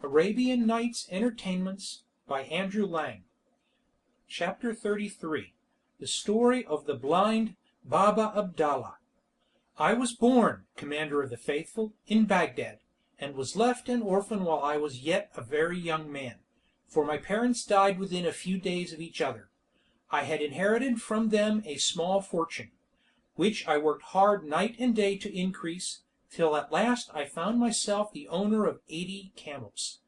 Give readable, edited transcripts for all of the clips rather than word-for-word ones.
Arabian Nights Entertainments by Andrew Lang. Chapter 33. The Story of the Blind Baba Abdallah. I was born, Commander of the Faithful, in Baghdad, and was left an orphan while I was yet a very young man, for my parents died within a few days of each other. I had inherited from them a small fortune, which I worked hard night and day to increase, till at last I found myself the owner of 80 camels.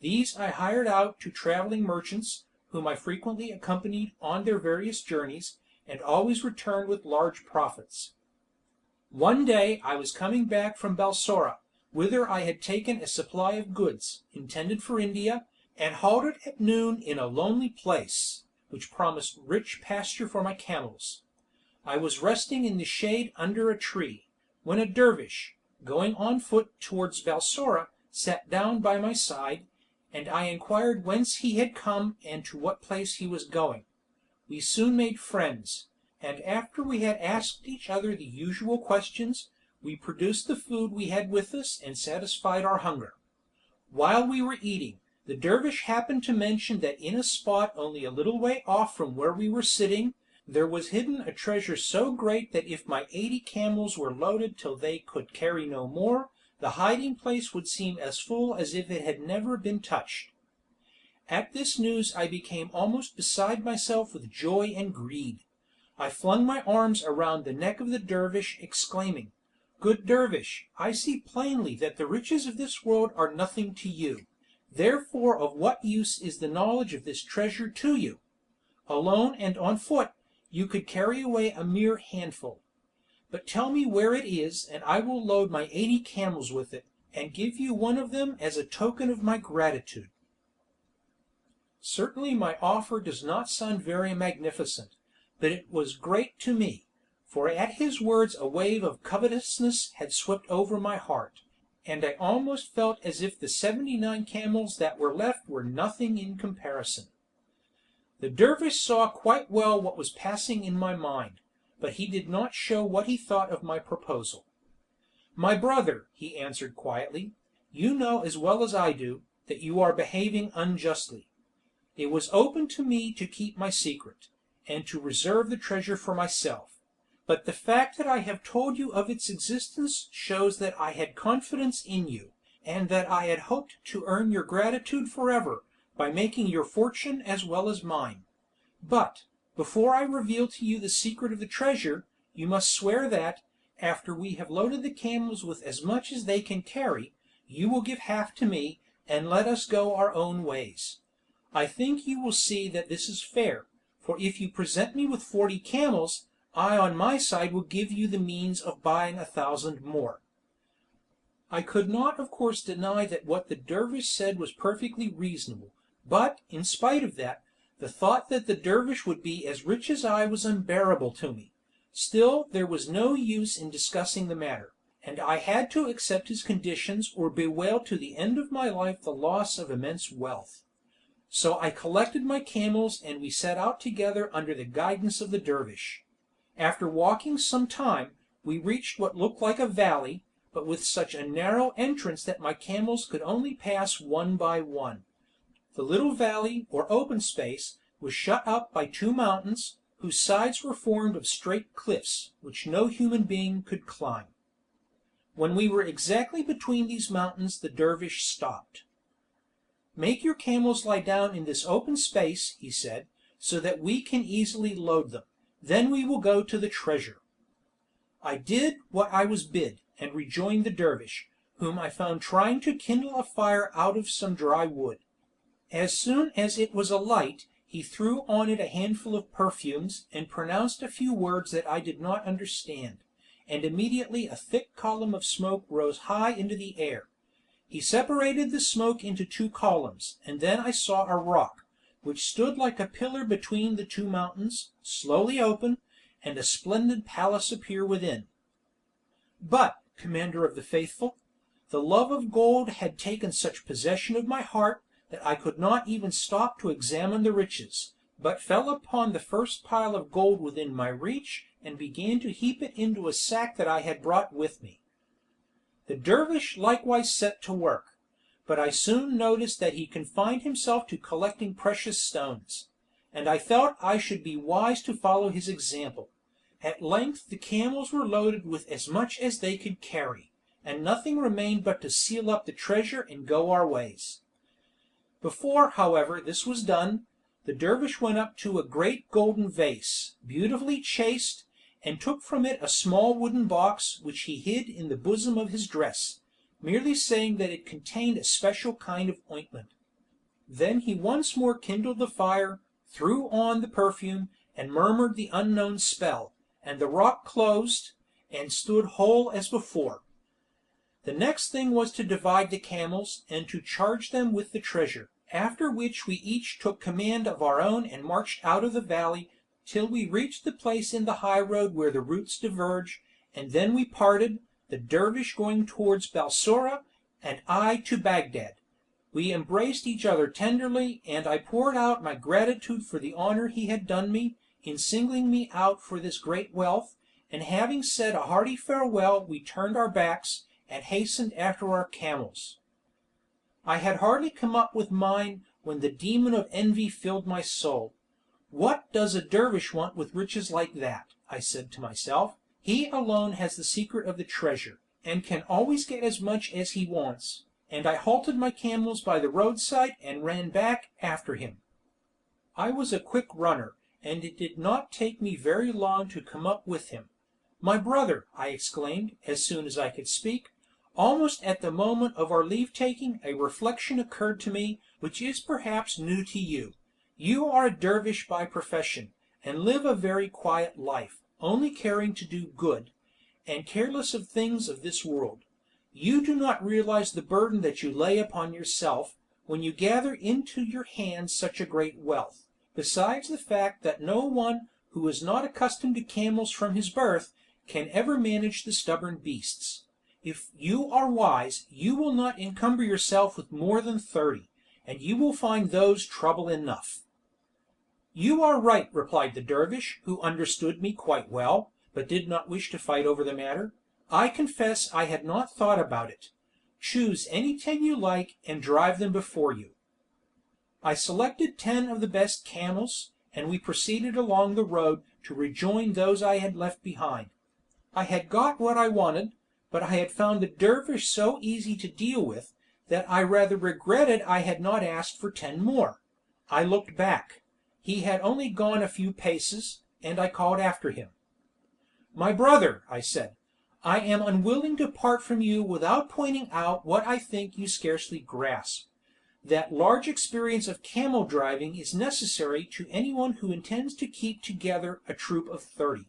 These I hired out to traveling merchants, whom I frequently accompanied on their various journeys, and always returned with large profits. One day I was coming back from Balsora, whither I had taken a supply of goods, intended for India, and halted at noon in a lonely place, which promised rich pasture for my camels. I was resting in the shade under a tree, when a dervish, going on foot towards Balsora, sat down by my side, and I inquired whence he had come and to what place he was going. We soon made friends, and after we had asked each other the usual questions, we produced the food we had with us and satisfied our hunger. While we were eating, the dervish happened to mention that in a spot only a little way off from where we were sitting, there was hidden a treasure so great that if my 80 camels were loaded till they could carry no more, the hiding place would seem as full as if it had never been touched. At this news I became almost beside myself with joy and greed. I flung my arms around the neck of the dervish, exclaiming, "Good dervish, I see plainly that the riches of this world are nothing to you. Therefore of what use is the knowledge of this treasure to you? Alone and on foot, you could carry away a mere handful. But tell me where it is, and I will load my 80 camels with it, and give you one of them as a token of my gratitude." Certainly my offer does not sound very magnificent, but it was great to me, for at his words a wave of covetousness had swept over my heart, and I almost felt as if the 79 camels that were left were nothing in comparison. The dervish saw quite well what was passing in my mind, but he did not show what he thought of my proposal. "My brother," he answered quietly, "you know as well as I do, that you are behaving unjustly. It was open to me to keep my secret, and to reserve the treasure for myself, but the fact that I have told you of its existence shows that I had confidence in you, and that I had hoped to earn your gratitude forever by making your fortune as well as mine. But, before I reveal to you the secret of the treasure, you must swear that, after we have loaded the camels with as much as they can carry, you will give half to me, and let us go our own ways. I think you will see that this is fair, for if you present me with 40 camels, I on my side will give you the means of buying 1,000 more." I could not of course deny that what the dervish said was perfectly reasonable, but, in spite of that, the thought that the dervish would be as rich as I was unbearable to me. Still there was no use in discussing the matter, and I had to accept his conditions or bewail to the end of my life the loss of immense wealth. So I collected my camels and we set out together under the guidance of the dervish. After walking some time, we reached what looked like a valley, but with such a narrow entrance that my camels could only pass one by one. The little valley, or open space, was shut up by 2 mountains, whose sides were formed of straight cliffs, which no human being could climb. When we were exactly between these mountains, the dervish stopped. "Make your camels lie down in this open space," he said, "so that we can easily load them. Then we will go to the treasure." I did what I was bid, and rejoined the dervish, whom I found trying to kindle a fire out of some dry wood. As soon as it was alight, he threw on it a handful of perfumes, and pronounced a few words that I did not understand, and immediately a thick column of smoke rose high into the air. He separated the smoke into 2 columns, and then I saw a rock, which stood like a pillar between the 2 mountains, slowly open, and a splendid palace appear within. But, Commander of the Faithful, the love of gold had taken such possession of my heart that I could not even stop to examine the riches, but fell upon the first pile of gold within my reach, and began to heap it into a sack that I had brought with me. The dervish likewise set to work, but I soon noticed that he confined himself to collecting precious stones, and I felt I should be wise to follow his example. At length the camels were loaded with as much as they could carry, and nothing remained but to seal up the treasure and go our ways. Before, however, this was done, the dervish went up to a great golden vase, beautifully chased, and took from it a small wooden box which he hid in the bosom of his dress, merely saying that it contained a special kind of ointment. Then he once more kindled the fire, threw on the perfume, and murmured the unknown spell, and the rock closed, and stood whole as before. The next thing was to divide the camels, and to charge them with the treasure, after which we each took command of our own and marched out of the valley till we reached the place in the high road where the routes diverge, and then we parted, the dervish going towards Balsora, and I to Baghdad. We embraced each other tenderly, and I poured out my gratitude for the honor he had done me, in singling me out for this great wealth, and having said a hearty farewell, we turned our backs, and hastened after our camels. I had hardly come up with mine, when the demon of envy filled my soul. "What does a dervish want with riches like that?" I said to myself. "He alone has the secret of the treasure, and can always get as much as he wants." And I halted my camels by the roadside, and ran back after him. I was a quick runner, and it did not take me very long to come up with him. "My brother!" I exclaimed, as soon as I could speak. Almost at the moment of our leave-taking, a reflection occurred to me, which is perhaps new to you. You are a dervish by profession, and live a very quiet life, only caring to do good, and careless of things of this world. You do not realize the burden that you lay upon yourself, when you gather into your hands such a great wealth, besides the fact that no one who is not accustomed to camels from his birth, can ever manage the stubborn beasts. If you are wise, you will not encumber yourself with more than 30, and you will find those trouble enough." "You are right," replied the dervish, who understood me quite well, but did not wish to fight over the matter. "I confess I had not thought about it. Choose any 10 you like, and drive them before you." I selected 10 of the best camels, and we proceeded along the road to rejoin those I had left behind. I had got what I wanted, but I had found the dervish so easy to deal with, that I rather regretted I had not asked for 10 more. I looked back. He had only gone a few paces, and I called after him. "My brother," I said, "I am unwilling to part from you without pointing out what I think you scarcely grasp, that large experience of camel driving is necessary to anyone who intends to keep together a troop of 30.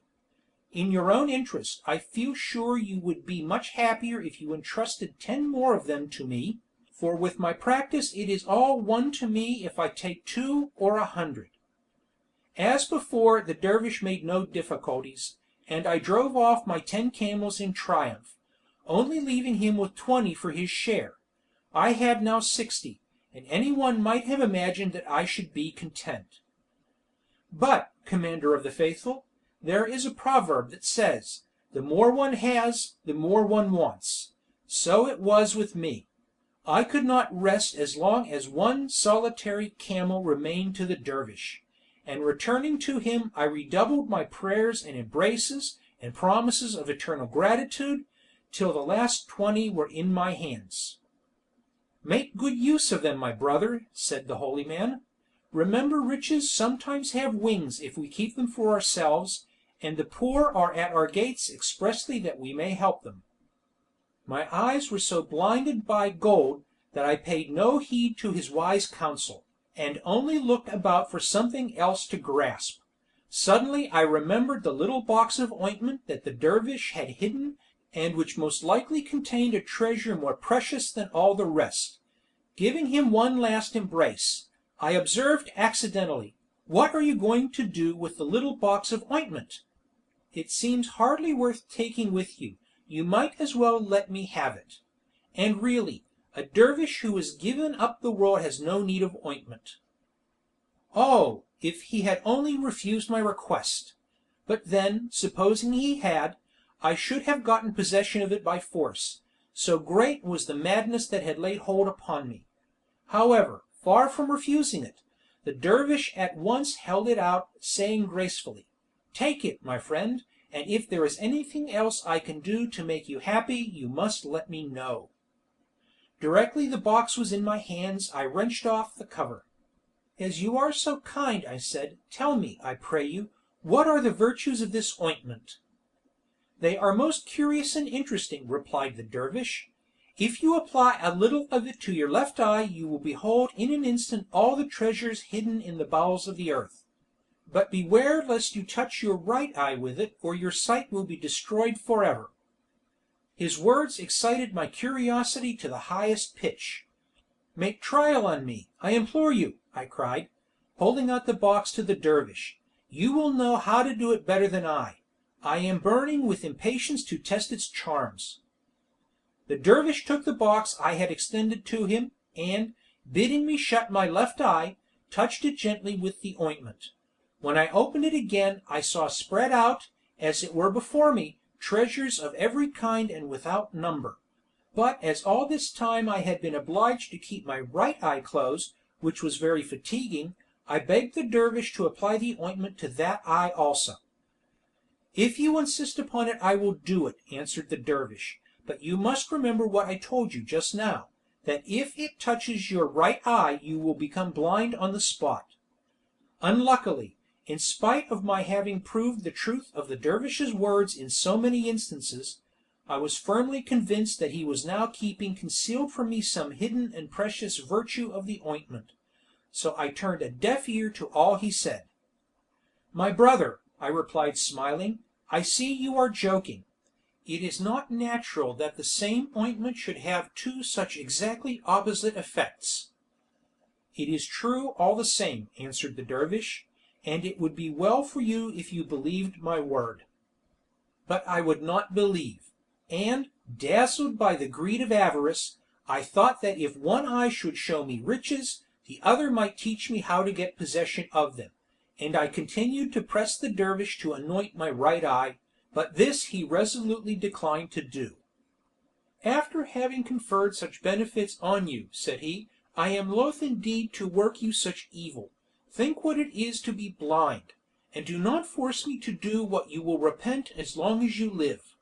In your own interest, I feel sure you would be much happier if you entrusted 10 more of them to me, for with my practice it is all one to me if I take 2 or 100. As before, the dervish made no difficulties, and I drove off my 10 camels in triumph, only leaving him with 20 for his share. I had now 60, and anyone might have imagined that I should be content. But, Commander of the Faithful, there is a proverb that says, the more one has, the more one wants. So it was with me. I could not rest as long as one solitary camel remained to the dervish, and returning to him I redoubled my prayers and embraces and promises of eternal gratitude, till the last 20 were in my hands. "Make good use of them, my brother," said the holy man. "Remember riches sometimes have wings if we keep them for ourselves, and the poor are at our gates expressly that we may help them." My eyes were so blinded by gold that I paid no heed to his wise counsel, and only looked about for something else to grasp. Suddenly I remembered the little box of ointment that the dervish had hidden, and which most likely contained a treasure more precious than all the rest. Giving him one last embrace, I observed accidentally, "What are you going to do with the little box of ointment? It seems hardly worth taking with you. You might as well let me have it." And really, a dervish who has given up the world has no need of ointment. Oh, if he had only refused my request! But then, supposing he had, I should have gotten possession of it by force. so great was the madness that had laid hold upon me. However, far from refusing it, the dervish at once held it out, saying gracefully, "Take it, my friend, and if there is anything else I can do to make you happy, you must let me know." Directly the box was in my hands, I wrenched off the cover. "As you are so kind," I said, "tell me, I pray you, what are the virtues of this ointment?" "They are most curious and interesting," replied the dervish. "If you apply a little of it to your left eye, you will behold in an instant all the treasures hidden in the bowels of the earth. But beware lest you touch your right eye with it, or your sight will be destroyed forever." His words excited my curiosity to the highest pitch. "Make trial on me, I implore you," I cried, holding out the box to the dervish. "You will know how to do it better than I. I am burning with impatience to test its charms." The dervish took the box I had extended to him, and, bidding me shut my left eye, touched it gently with the ointment. When I opened it again, I saw spread out, as it were before me, treasures of every kind and without number. But as all this time I had been obliged to keep my right eye closed, which was very fatiguing, I begged the dervish to apply the ointment to that eye also. "If you insist upon it, I will do it," answered the dervish. "But you must remember what I told you just now, that if it touches your right eye you will become blind on the spot." Unluckily, in spite of my having proved the truth of the dervish's words in so many instances, I was firmly convinced that he was now keeping concealed from me some hidden and precious virtue of the ointment, so I turned a deaf ear to all he said. "My brother," I replied smiling, "I see you are joking. It is not natural that the same ointment should have two such exactly opposite effects." "It is true all the same," answered the dervish, "and it would be well for you if you believed my word." But I would not believe, and, dazzled by the greed of avarice, I thought that if one eye should show me riches, the other might teach me how to get possession of them, and I continued to press the dervish to anoint my right eye, but this he resolutely declined to do. "After having conferred such benefits on you," said he, "I am loath indeed to work you such evil. Think what it is to be blind, and do not force me to do what you will repent as long as you live."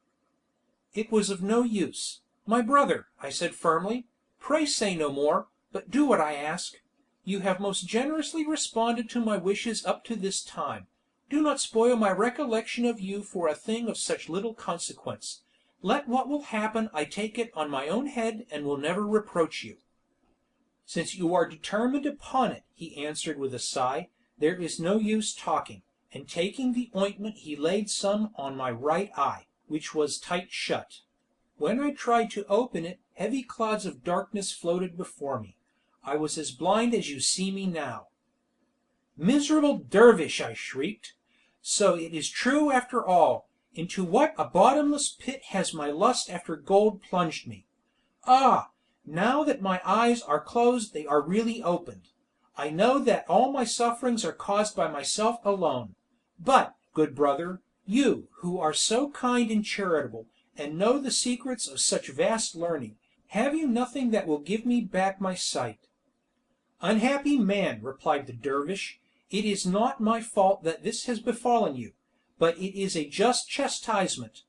It was of no use. "My brother," I said firmly, "pray say no more, but do what I ask. You have most generously responded to my wishes up to this time. Do not spoil my recollection of you for a thing of such little consequence. Let what will happen I take it on my own head and will never reproach you." "Since you are determined upon it," he answered with a sigh, "there is no use talking," and taking the ointment he laid some on my right eye, which was tight shut. When I tried to open it, heavy clouds of darkness floated before me. I was as blind as you see me now. "Miserable dervish!" I shrieked. "So it is true after all. Into what a bottomless pit has my lust after gold plunged me! Ah! Now that my eyes are closed they are really opened. I know that all my sufferings are caused by myself alone. But, good brother, you, who are so kind and charitable, and know the secrets of such vast learning, have you nothing that will give me back my sight?" "Unhappy man," replied the dervish, "it is not my fault that this has befallen you, but it is a just chastisement.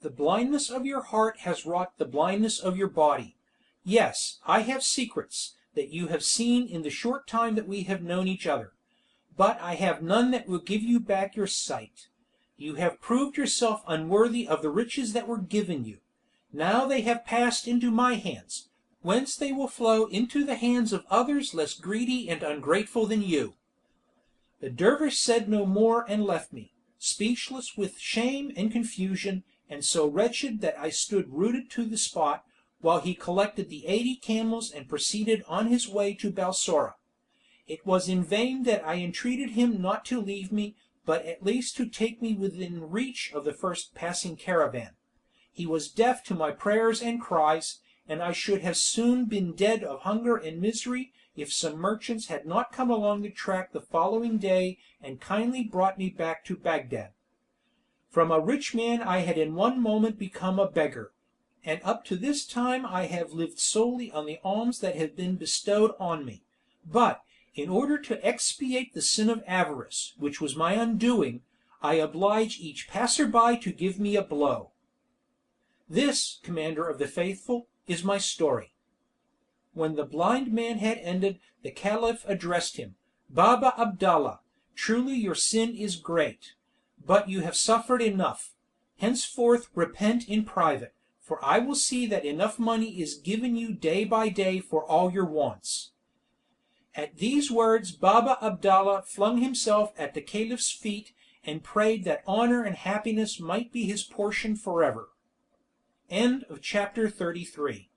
The blindness of your heart has wrought the blindness of your body. Yes, I have secrets that you have seen in the short time that we have known each other, but I have none that will give you back your sight. You have proved yourself unworthy of the riches that were given you. Now they have passed into my hands, whence they will flow into the hands of others less greedy and ungrateful than you." The dervish said no more and left me, speechless with shame and confusion, and so wretched that I stood rooted to the spot, while he collected the 80 camels and proceeded on his way to Balsora. It was in vain that I entreated him not to leave me, but at least to take me within reach of the first passing caravan. He was deaf to my prayers and cries, and I should have soon been dead of hunger and misery if some merchants had not come along the track the following day and kindly brought me back to Baghdad. From a rich man I had in one moment become a beggar. and up to this time I have lived solely on the alms that have been bestowed on me. But, in order to expiate the sin of avarice, which was my undoing, I oblige each passer-by to give me a blow. This, Commander of the Faithful, is my story." When the blind man had ended, the Caliph addressed him: "Baba Abdallah, truly your sin is great, but you have suffered enough. Henceforth repent in private, for I will see that enough money is given you day by day for all your wants." At these words Baba Abdallah flung himself at the Caliph's feet, and prayed that honour and happiness might be his portion forever. Chapter 33